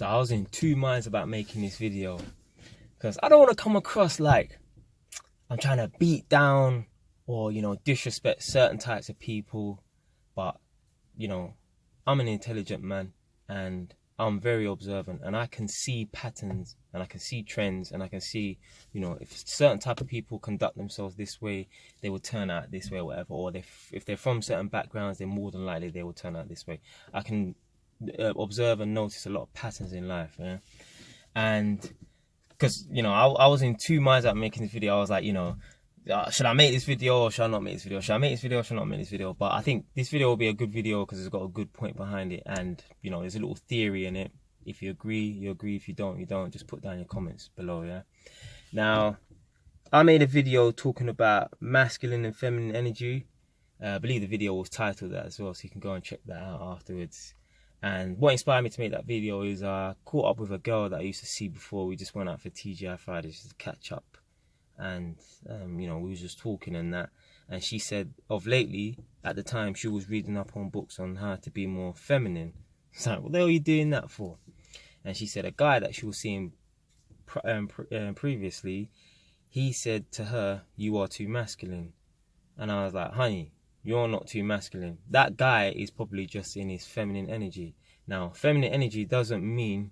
So I was in two minds about making this video, because I don't want to come across like I'm trying to beat down or, you know, disrespect certain types of people. But, you know, I'm an intelligent man and I'm very observant, and I can see patterns and I can see trends, and I can see, you know, if certain type of people conduct themselves this way, they will turn out this way or whatever. Or if they're from certain backgrounds, then more than likely they will turn out this way. I can observe and notice a lot of patterns in life, yeah. And because, you know, I was in two minds about making this video. I was like, you know, should I make this video or should I not make this video? Should I make this video or should I not make this video? But I think this video will be a good video because it's got a good point behind it, and, you know, there's a little theory in it. If you agree, you agree. If you don't, you don't. Just put down your comments below, yeah? Now, I made a video talking about masculine and feminine energy. I believe the video was titled that as well, so you can go and check that out afterwards. And what inspired me to make that video is I caught up with a girl that I used to see before. We just went out for TGI Fridays just to catch up. And, you know, we was just talking and that. And she said of lately, at the time, she was reading up on books on how to be more feminine. So, what the hell are you doing that for? And she said a guy that she was seeing previously, he said to her, "You are too masculine." And I was like, honey, you're not too masculine. That guy is probably just in his feminine energy. Now, feminine energy doesn't mean,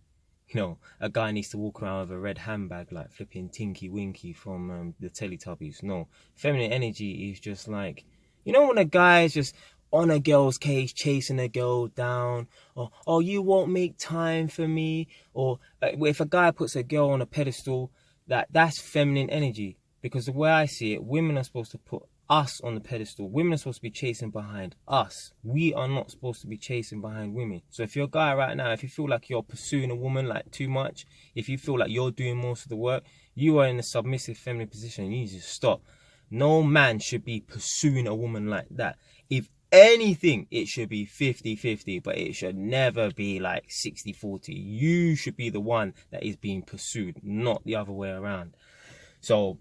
you know, a guy needs to walk around with a red handbag like flipping Tinky Winky from the Teletubbies. No, feminine energy is just like, you know, when a guy is just on a girl's case, chasing a girl down, or, oh, you won't make time for me, or if a guy puts a girl on a pedestal, that's feminine energy. Because the way I see it, women are supposed to put us on the pedestal. Women are supposed to be chasing behind us. We are not supposed to be chasing behind women. So if you're a guy right now, if you feel like you're pursuing a woman like too much, if you feel like you're doing most of the work, you are in a submissive feminine position. You need to stop. No man should be pursuing a woman like that. If anything, it should be 50-50, but it should never be like 60-40. You should be the one that is being pursued, not the other way around. So,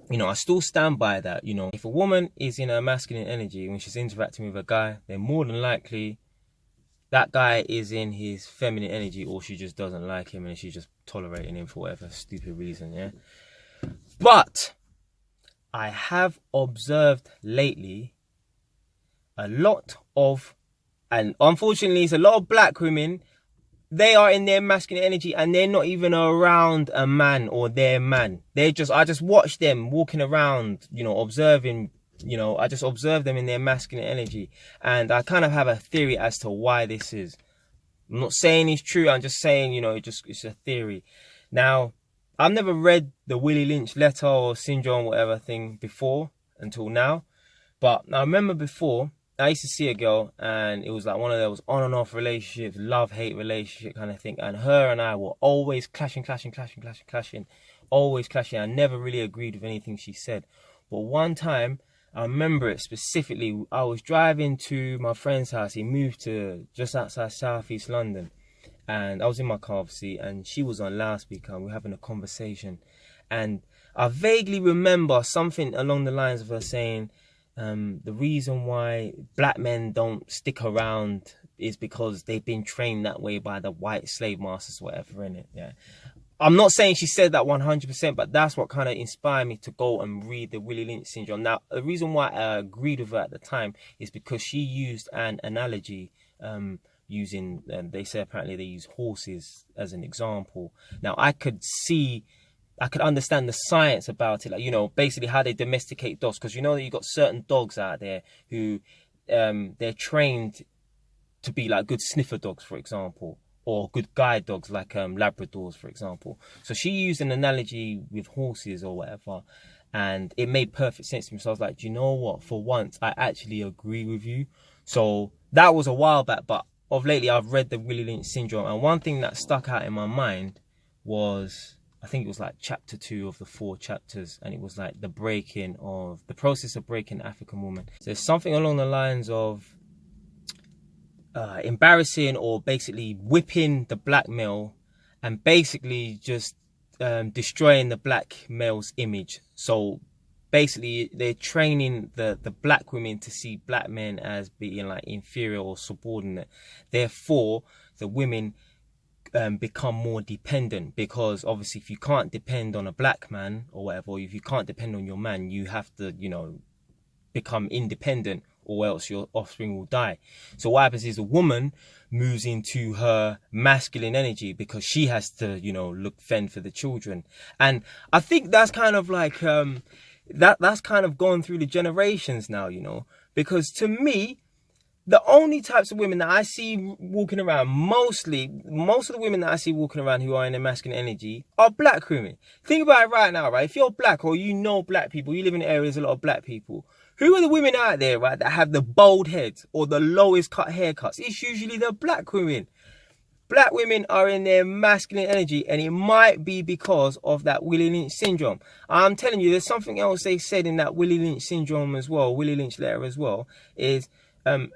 you know, I still stand by that. You know, if a woman is in her masculine energy when she's interacting with a guy, then more than likely that guy is in his feminine energy, or she just doesn't like him and she's just tolerating him for whatever stupid reason, yeah? But I have observed lately a lot of, and unfortunately it's a lot of black women, they are in their masculine energy and they're not even around a man or their man. I just watch them walking around, you know, observing, you know, I just observe them in their masculine energy. And I kind of have a theory as to why this is. I'm not saying it's true, I'm just saying, you know, it's a theory. Now, I've never read the Willie Lynch letter or syndrome, whatever thing before until now. But I remember before, I used to see a girl and it was like one of those on and off relationships, love-hate relationship kind of thing. And her and I were always clashing. Always clashing. I never really agreed with anything she said. But one time, I remember it specifically, I was driving to my friend's house. He moved to just outside southeast London. And I was in my car, obviously, and she was on loudspeaker and we were having a conversation. And I vaguely remember something along the lines of her saying, the reason why black men don't stick around is because they've been trained that way by the white slave masters, whatever, in it. Yeah, I'm not saying she said that 100%, but that's what kind of inspired me to go and read the Willie Lynch syndrome. Now, the reason why I agreed with her at the time is because she used an analogy, using, they say apparently they use horses as an example. Now, I could understand the science about it, like, you know, basically how they domesticate dogs, because you know that you've got certain dogs out there who they're trained to be like good sniffer dogs, for example, or good guide dogs like Labradors, for example. So she used an analogy with horses or whatever, and it made perfect sense to me. So I was like, do you know what? For once, I actually agree with you. So that was a while back, but of lately I've read the Willie Lynch syndrome, and one thing that stuck out in my mind was, I think it was like chapter 2 of the 4 chapters, and it was like the process of breaking African woman. So there's something along the lines of embarrassing or basically whipping the black male and basically just destroying the black male's image. So basically they're training the black women to see black men as being like inferior or subordinate. Therefore, the women become more dependent, because obviously if you can't depend on a black man or whatever, or if you can't depend on your man, you have to, you know, become independent, or else your offspring will die. So what happens is a woman moves into her masculine energy because she has to, you know, fend for the children. And I think that's kind of like that's kind of gone through the generations now, you know, because to me, the only types of women that I see walking around, most of the women that I see walking around who are in their masculine energy are black women. Think about it right now, right? If you're black, or you know black people, you live in areas a lot of black people, who are the women out there, right, that have the bald heads or the lowest cut haircuts? It's usually the black women. Black women are in their masculine energy, and it might be because of that Willie Lynch syndrome. I'm telling you, there's something else they said in that Willie Lynch syndrome as well, Willie Lynch letter as well, is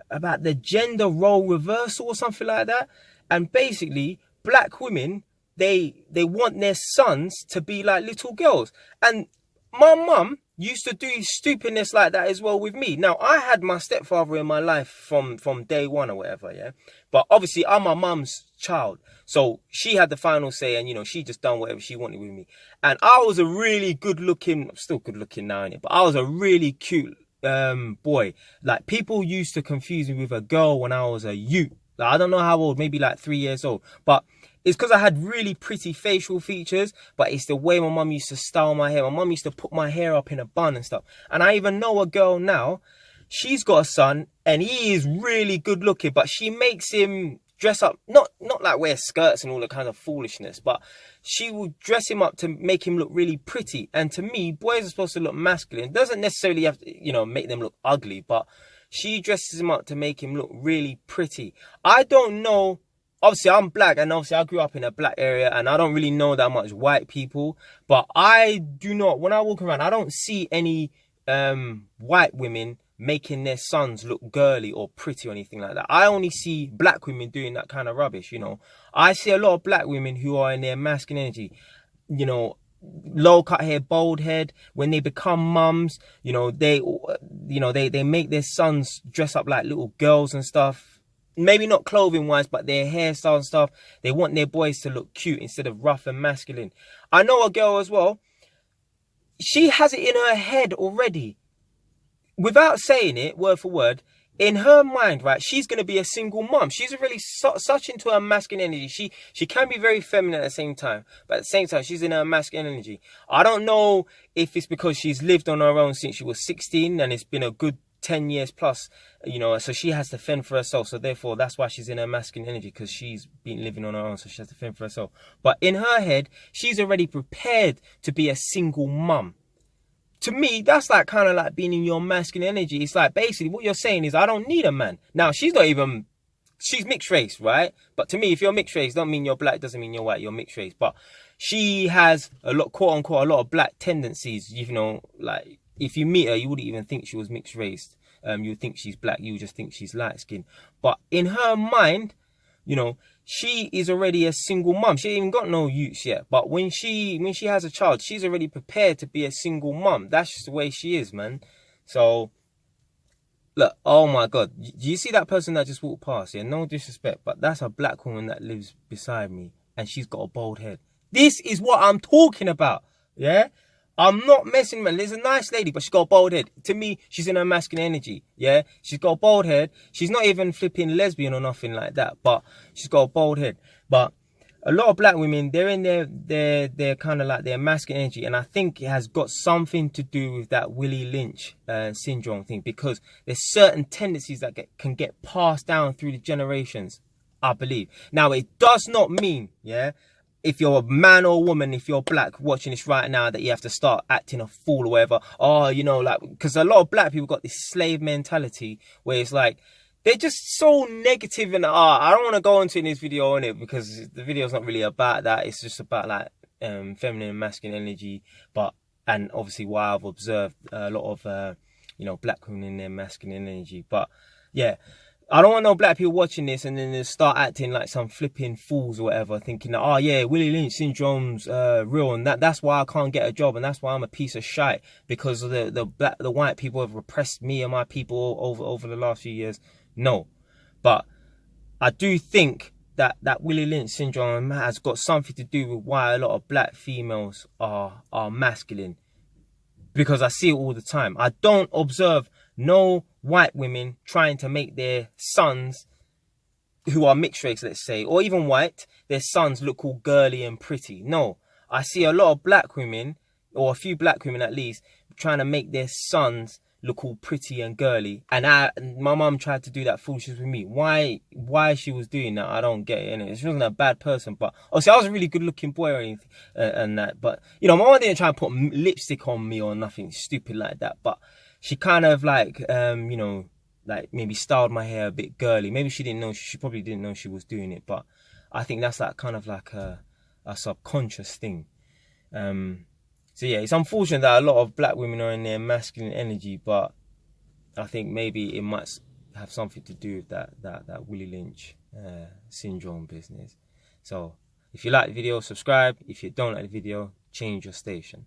about the gender role reversal or something like that. And basically, black women, they want their sons to be like little girls. And my mum used to do stupidness like that as well with me. Now, I had my stepfather in my life from day one or whatever, yeah? But obviously, I'm my mum's child. So she had the final say, and, you know, she just done whatever she wanted with me. And I was a really good-looking, I'm still good-looking now, innit? But I was a really cute boy. Like, people used to confuse me with a girl when I was a youth. Like, I don't know how old, maybe like 3 years old. But it's because I had really pretty facial features, but it's the way my mum used to style my hair. My mum used to put my hair up in a bun and stuff. And I even know a girl now, she's got a son, and he is really good looking, but she makes him dress up, not like wear skirts and all that kind of foolishness, but she will dress him up to make him look really pretty. And to me, boys are supposed to look masculine. It doesn't necessarily have to, you know, make them look ugly, but she dresses him up to make him look really pretty. I don't know. Obviously, I'm black, and obviously I grew up in a black area, and I don't really know that much white people. But I do not, when I walk around, I don't see any white women making their sons look girly or pretty or anything like that. I only see black women doing that kind of rubbish, you know. I see a lot of black women who are in their masculine energy, you know, low cut hair, bald head. When they become mums, you know, they make their sons dress up like little girls and stuff. Maybe not clothing wise, but their hairstyle and stuff. They want their boys to look cute instead of rough and masculine. I know a girl as well. She has it in her head already, without saying it word for word, in her mind, right, she's going to be a single mum. She's really such into her masculine energy. She can be very feminine at the same time, but at the same time, she's in her masculine energy. I don't know if it's because she's lived on her own since she was 16, and it's been a good 10 years plus, you know, so she has to fend for herself. So therefore, that's why she's in her masculine energy, because she's been living on her own, so she has to fend for herself. But in her head, she's already prepared to be a single mum. To me, that's like kind of like being in your masculine energy. It's like basically what you're saying is, I don't need a man. Now, she's mixed race, right? But to me, if you're mixed race, don't mean you're black, doesn't mean you're white, you're mixed race. But she has a lot, quote unquote, a lot of black tendencies. You know, like if you meet her, you wouldn't even think she was mixed race. You would think she's black, you would just think she's light skinned. But in her mind, you know, she is already a single mum. She ain't even got no youths yet. But when she has a child, she's already prepared to be a single mum. That's just the way she is, man. So, look, oh my God. Do you see that person that just walked past? Yeah, no disrespect, but that's a black woman that lives beside me, and she's got a bald head. This is what I'm talking about, yeah? I'm not messing, man. There's a nice lady, but she's got a bald head. To me, she's in her masculine energy, yeah? She's got a bald head. She's not even flipping lesbian or nothing like that, but she's got a bald head. But a lot of black women, they're in their kind of like their masculine energy, and I think it has got something to do with that Willie Lynch syndrome thing, because there's certain tendencies that can get passed down through the generations, I believe. Now, it does not mean, yeah, if you're a man or a woman, if you're black watching this right now, that you have to start acting a fool or whatever. Oh, you know, like, because a lot of black people got this slave mentality where it's like, they're just so negative. And I don't want to go into in this video on it, because the video is not really about that. It's just about like feminine and masculine energy. And obviously why I've observed a lot of, you know, black women in their masculine energy. But yeah, I don't want no black people watching this and then they start acting like some flipping fools or whatever, thinking that, oh yeah, Willie Lynch syndrome's real, and that's why I can't get a job, and that's why I'm a piece of shite, because the white people have repressed me and my people over the last few years. No, but I do think that Willie Lynch syndrome has got something to do with why a lot of black females are masculine. Because I see it all the time. I don't observe no white women trying to make their sons, who are mixed race, let's say, or even white, their sons look all girly and pretty. No, I see a lot of black women, or a few black women at least, trying to make their sons look all pretty and girly. And my mum tried to do that foolishness with me. Why she was doing that, I don't get it. Innit? She wasn't a bad person, but obviously I was a really good looking boy or anything, and that. But you know, my mum didn't try and put lipstick on me or nothing stupid like that. But she kind of like, you know, like maybe styled my hair a bit girly. Maybe she didn't know. She probably didn't know she was doing it. But I think that's like kind of like a subconscious thing. So yeah, it's unfortunate that a lot of black women are in their masculine energy, but I think maybe it might have something to do with that Willie Lynch syndrome business. So if you like the video, subscribe. If you don't like the video, change your station.